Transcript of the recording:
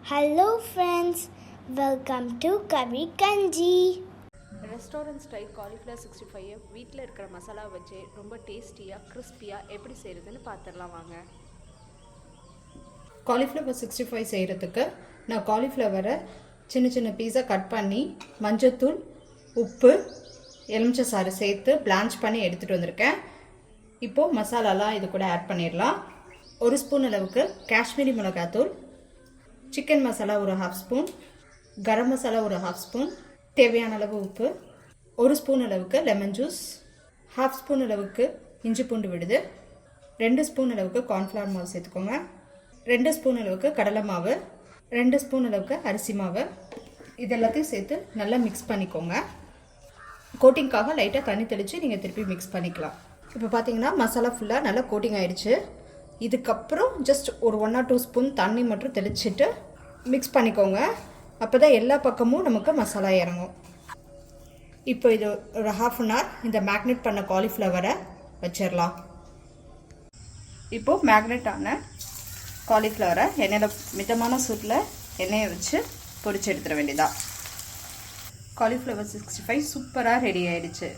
Hello friends, welcome to Kavi Kanji. Restaurant style cauliflower 65 வீட்டில் இருக்கிற மசாலா வச்சு ரொம்ப டேஸ்டியாக கிறிஸ்பியாக எப்படி செய்கிறதுன்னு பார்த்துடலாம் வாங்க. காலிஃப்ளவர் 65 செய்கிறதுக்கு நான் காலிஃப்ளவரை சின்ன சின்ன பீஸாக கட் பண்ணி மஞ்சத்தூள், உப்பு, எலுமிச்சை சாறு சேர்த்து பிளான்ச் பண்ணி எடுத்துகிட்டு வந்திருக்கேன். இப்போது மசாலாலாம் இது கூட ஆட் பண்ணிடலாம். 1 ஸ்பூன் அளவுக்கு காஷ்மீரி மிளகாத்தூள், சிக்கன் மசாலா ஒரு 1/2 ஸ்பூன், கரம் மசாலா ஒரு 1/2 ஸ்பூன், தேவையான அளவு உப்பு, 1 ஸ்பூன் அளவுக்கு லெமன் ஜூஸ், 1/2 ஸ்பூன் அளவுக்கு இஞ்சி பூண்டு விழுது, 2 ஸ்பூன் அளவுக்கு கார்ன்ஃப்ளவர் மாவு சேர்த்துக்கோங்க, 2 ஸ்பூன் அளவுக்கு கடலை மாவு, 2 ஸ்பூன் அளவுக்கு அரிசி மாவு. இது எல்லாத்தையும் சேர்த்து நல்லா மிக்ஸ் பண்ணிக்கோங்க. கோட்டிங்காக லைட்டாக தண்ணி தெளித்து நீங்கள் திருப்பி மிக்ஸ் பண்ணிக்கலாம். இப்போ பார்த்தீங்கன்னா மசாலா ஃபுல்லாக நல்லா கோட்டிங் ஆகிடுச்சு. இதுக்கப்புறம் ஜஸ்ட் ஒரு 1 or 2 ஸ்பூன் தண்ணி மட்டும் தெளிச்சுட்டு மிக்ஸ் பண்ணிக்கோங்க. அப்போ தான் எல்லா பக்கமும் நமக்கு மசாலா இறங்கும். இப்போ இது ஒரு 1/2 hour இந்த மேக்னேட் பண்ண காலிஃப்ளவரை வச்சிடலாம். இப்போது மேக்னேட் ஆன காலிஃப்ளவரை எண்ணெயில் மிதமான சூட்டில் எண்ணெயை வச்சு பொரிச்சு எடுத்துட வேண்டியதான். காலிஃப்ளவர் 65 சூப்பராக ரெடி ஆகிடுச்சு.